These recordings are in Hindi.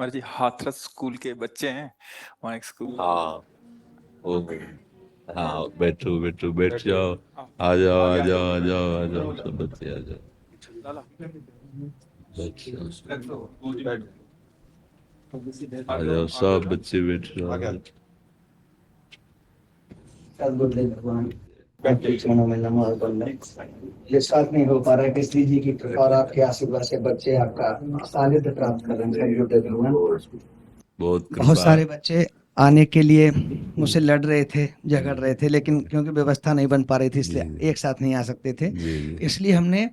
हमारे जी हाथरस स्कूल के बच्चे हैं, वहाँ एक स्कूल। हाँ वो हाँ, बैठो बैठो, बैठ जाओ। आओ, आ जाओ आ आगे आ जाओ जाओ। आ जाओ आ जाओ, सब बच्चे आ जाओ। लाला बैठ जाओ आ आगे जाओ, आओ, आगे सब आ बच्चे बैठ जाओ। सदगुरुदेव भगवान के चरणों में नमः। ये साथ नहीं हो पा रहा है कि श्री जी की कृपा और आपके आशीर्वाद से बच्चे आपका सानिध्य प्राप्त कर रहे हैं। सदगुरुदेव भगवान, बहुत बहुत कृपा सारे है। बच्चे आने के लिए मुझसे लड़ रहे थे, झगड़ रहे थे, लेकिन क्योंकि व्यवस्था नहीं बन पा रही थी इसलिए जी एक साथ नहीं आ सकते थे। जी जी इसलिए हमने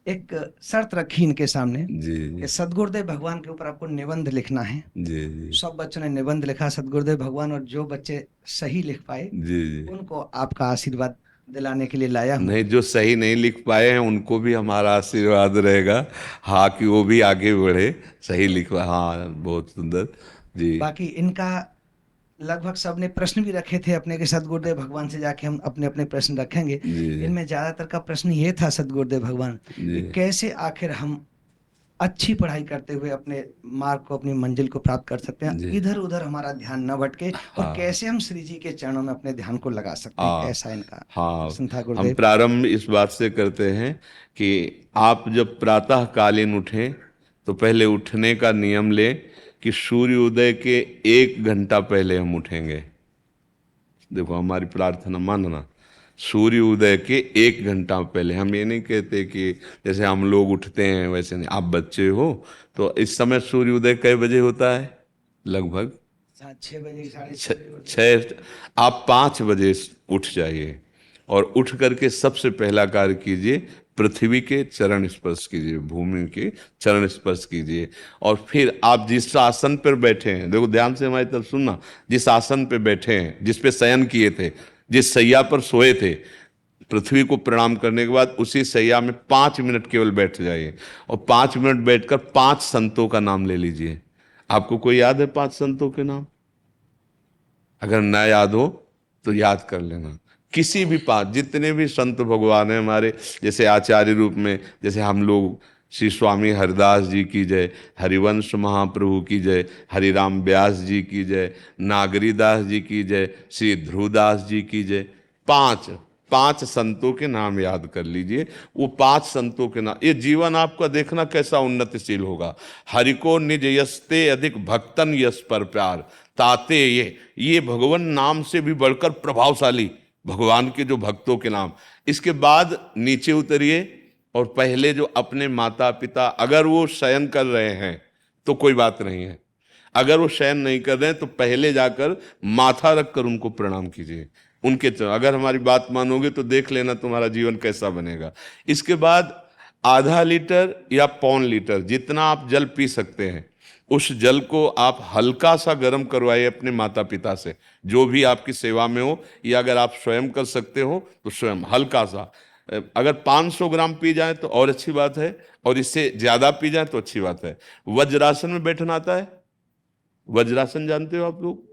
एक शर्त रखी इनके सामने जी कि सदगुरुदेव भगवान के ऊपर आपको निबंध लिखना है। जी जी सब बच्चों ने निबंध लिखा सदगुरुदेव भगवान, और जो बच्चे सही लिख पाए जी जी। उनको आपका आशीर्वाद दिलाने के लिए लाया हूँ। नहीं, जो सही नहीं लिख पाए हैं उनको भी हमारा आशीर्वाद रहेगा। हाँ, कि वो भी आगे बढ़े, सही लिखवा। हाँ, बहुत सुंदर। जी बाकी इनका लगभग सबने प्रश्न भी रखे थे अपने के सदगुरुदेव भगवान से जाके हम अपने अपने प्रश्न रखेंगे। जी इनमें ज्यादातर का प्रश्न ये था सदगुरुदेव भगवान जी कि कैसे आखिर हम अच्छी पढ़ाई करते हुए अपने मार्ग को, अपनी मंजिल को प्राप्त कर सकते हैं, जी। इधर उधर हमारा ध्यान न भटके, और हाँ कैसे हम श्री जी के चरणों में अपने ध्यान को लगा सकते हैं। हाँ ऐसा इनका हाँ। प्रश्न था हम गुरुदेव। प्रारंभ इस बात से करते हैं कि आप जब प्रातः कालीन उठें तो पहले उठने का नियम लें कि सूर्योदय के 1 घंटा पहले हम उठेंगे। देखो, हमारी प्रार्थना मानना, सूर्य उदय के 1 घंटा पहले। हम ये नहीं कहते कि जैसे हम लोग उठते हैं वैसे नहीं। आप बच्चे हो तो इस समय सूर्य उदय कै बजे होता है? लगभग 6 बजे, साढ़े छ, 6 बजे। छः। आप 5 बजे उठ जाइए और उठ करके सबसे पहला कार्य कीजिए, पृथ्वी के चरण स्पर्श कीजिए, भूमि के चरण स्पर्श कीजिए। और फिर आप जिस आसन पर बैठे हैं, देखो ध्यान से हमारी तरफ सुनना, जिस आसन पे बैठे हैं, जिस पे शयन किए थे, जिस सैया पर सोए थे, पृथ्वी को प्रणाम करने के बाद उसी सैया में 5 मिनट केवल बैठ जाइए। और 5 मिनट बैठकर 5 संतों का नाम ले लीजिए। आपको कोई याद है 5 संतों के नाम? अगर ना याद हो तो याद कर लेना। किसी भी पांच, जितने भी संत भगवान हैं हमारे, जैसे आचार्य रूप में, जैसे हम लोग, श्री स्वामी हरिदास जी की जय, हरिवंश महाप्रभु की जय, हरिराम व्यास जी की जय, नागरीदास जी की जय, श्री ध्रुवदास जी की जय। पांच पांच संतों के नाम याद कर लीजिए। वो 5 संतों के नाम, ये जीवन आपका देखना कैसा उन्नतिशील होगा। हरि को निज यस्ते अधिक भक्तन यस पर प्यार ताते ये भगवान नाम से भी बढ़कर प्रभावशाली भगवान के जो भक्तों के नाम। इसके बाद नीचे उतरिए और पहले जो अपने माता पिता, अगर वो शयन कर रहे हैं तो कोई बात नहीं है, अगर वो शयन नहीं कर रहे हैं तो पहले जाकर माथा रखकर उनको प्रणाम कीजिए। उनके अगर हमारी बात मानोगे तो देख लेना तुम्हारा जीवन कैसा बनेगा। इसके बाद आधा लीटर या 1.25 लीटर जितना आप जल पी सकते हैं, उस जल को आप हल्का सा गर्म करवाइए अपने माता पिता से, जो भी आपकी सेवा में हो, या अगर आप स्वयं कर सकते हो तो स्वयं हल्का सा। अगर 500 ग्राम पी जाए तो और अच्छी बात है, और इससे ज्यादा पी जाए तो अच्छी बात है। वज्रासन में बैठना आता है? वज्रासन जानते हो आप लोग?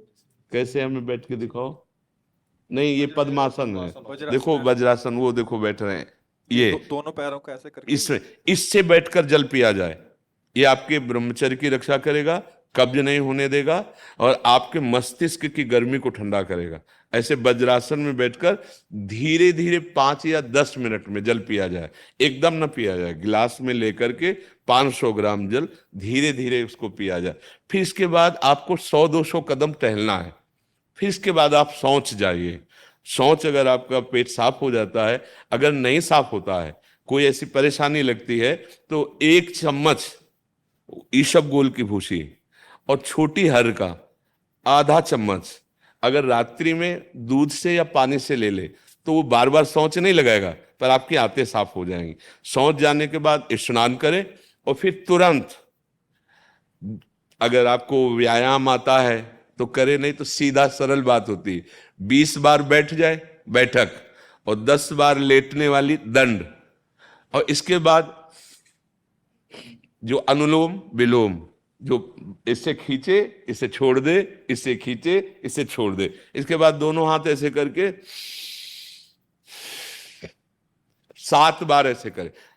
कैसे, हमें बैठ के दिखाओ। नहीं, ये पद्मासन है। देखो वज्रासन। वज्रासन, वो देखो बैठ रहे हैं ये ये। दोनों पैरों को ऐसे करके। इसमें इससे बैठकर जल पिया जाए, ये आपके ब्रह्मचर्य की रक्षा करेगा, कब्ज नहीं होने देगा, और आपके मस्तिष्क की गर्मी को ठंडा करेगा। ऐसे वज्रासन में बैठकर धीरे धीरे 5 या 10 मिनट में जल पिया जाए। एकदम न पिया जाए, गिलास में लेकर के 500 ग्राम जल धीरे धीरे उसको पिया जाए। फिर इसके बाद आपको 100-200 कदम टहलना है। फिर इसके बाद आप शौच जाइए। शौच, अगर आपका पेट साफ हो जाता है, अगर नहीं साफ होता है, कोई ऐसी परेशानी लगती है, तो 1 चम्मच ईसबगोल की भूसी और छोटी हर का आधा चम्मच अगर रात्रि में दूध से या पानी से ले ले तो वो बार बार शौच नहीं लगाएगा, पर आपकी आंतें साफ हो जाएंगी। शौच जाने के बाद स्नान करें और फिर तुरंत, अगर आपको व्यायाम आता है तो करे, नहीं तो सीधा सरल बात होती है, 20 बार बैठ जाए बैठक, और 10 बार लेटने वाली दंड। और इसके बाद जो अनुलोम विलोम, जो इससे खींचे इसे छोड़ दे, इससे खींचे इसे छोड़ दे, इसके बाद दोनों हाथ ऐसे करके 7 बार ऐसे करे।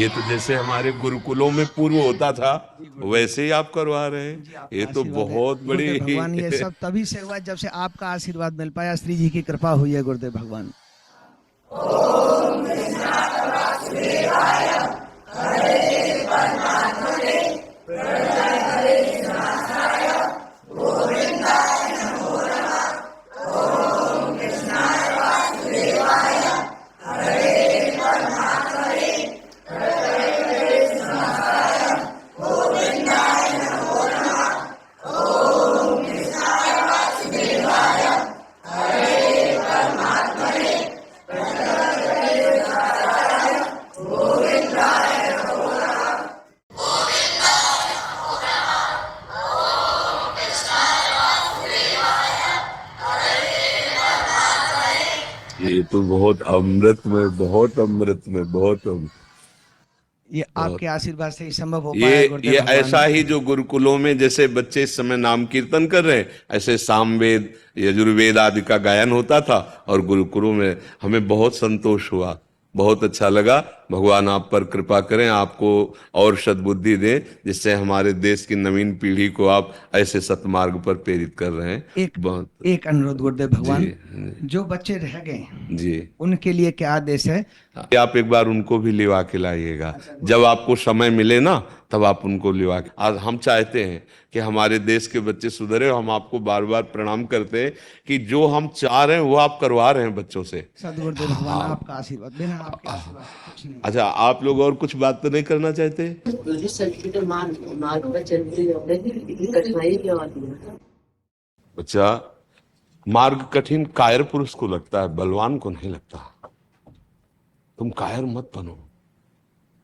ये तो जैसे हमारे गुरुकुलों में पूर्व होता था वैसे ही आप करवा रहे हैं। ये तो बहुत बड़ी गुरुदेव भगवान, ये सब तभी से हुआ जब से आपका आशीर्वाद मिल पाया, श्री जी की कृपा हुई है गुरुदेव भगवान। ये तो बहुत अमृत में, बहुत अमृत में, बहुत अमृत। ये आपके आशीर्वाद से ही संभव हो पाया ये गुरुदेव ये भगवान। ऐसा ही जो गुरुकुलों में जैसे बच्चे इस समय नाम कीर्तन कर रहे हैं, ऐसे सामवेद यजुर्वेद आदि का गायन होता था और गुरुकुलों में हमें बहुत संतोष हुआ, बहुत अच्छा लगा। भगवान आप पर कृपा करें, आपको और सद्बुद्धि दें, जिससे हमारे देश की नवीन पीढ़ी को आप ऐसे सतमार्ग पर प्रेरित कर रहे हैं। एक अनुरोध गुरुदेव भगवान, जी, जो बच्चे रह गए जी, उनके लिए क्या आदेश है? आप एक बार उनको भी लिवा के लाइएगा, जब आपको समय मिले ना तब आप उनको लिवा के। आज हम चाहते हैं कि हमारे देश के बच्चे सुधरे। हम आपको बार बार प्रणाम करते हैं कि जो हम चाह रहे हैं वो आप करवा रहे हैं बच्चों से। सदगुरुदेव भगवान आपका आशीर्वाद, बिना आपके आशीर्वाद से कुछ नहीं। अच्छा, आप लोग और कुछ बात तो नहीं करना चाहते? मार्ग पर चलते इतनी कठिनाई क्यों आती है? अच्छा, मार्ग कठिन कायर पुरुष को लगता है, बलवान को नहीं लगता। तुम कायर मत बनो।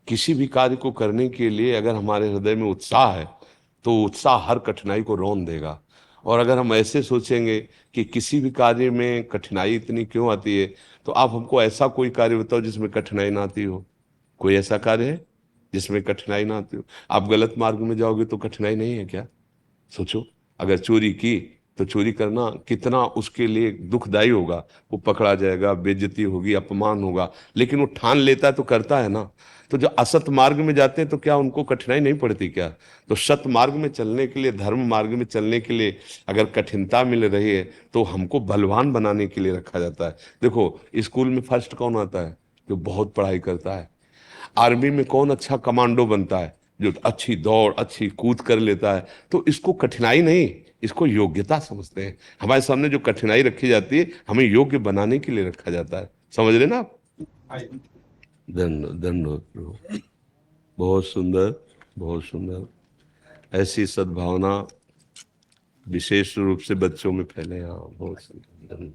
किसी भी कार्य को करने के लिए अगर हमारे हृदय में उत्साह है तो उत्साह हर कठिनाई को रौंद देगा। और अगर हम ऐसे सोचेंगे कि किसी भी कार्य में कठिनाई इतनी क्यों आती है, तो आप हमको ऐसा कोई कार्य बताओ जिसमें कठिनाई ना आती हो। कोई ऐसा कार्य है जिसमें कठिनाई ना आती हो? आप गलत मार्ग में जाओगे तो कठिनाई नहीं है क्या? सोचो, अगर चोरी की तो चोरी करना कितना उसके लिए दुखदाई होगा। वो पकड़ा जाएगा, बेइज्जती होगी, अपमान होगा, लेकिन वो ठान लेता है तो करता है ना। तो जो असत मार्ग में जाते हैं तो क्या उनको कठिनाई नहीं पड़ती क्या? तो सत मार्ग में चलने के लिए, धर्म मार्ग में चलने के लिए अगर कठिनता मिल रही है तो हमको बलवान बनाने के लिए रखा जाता है। देखो, स्कूल में फर्स्ट कौन आता है? जो बहुत पढ़ाई करता है। आर्मी में कौन अच्छा कमांडो बनता है? जो अच्छी दौड़, अच्छी कूद कर लेता है। तो इसको कठिनाई नहीं, इसको योग्यता समझते हैं। हमारे सामने जो कठिनाई रखी जाती है, हमें योग्य बनाने के लिए रखा जाता है। समझ रहे ना आप? धन्यवाद, धन्यवाद। बहुत सुंदर, बहुत सुंदर। ऐसी सद्भावना विशेष रूप से बच्चों में फैले। हाँ, बहुत सुंदर।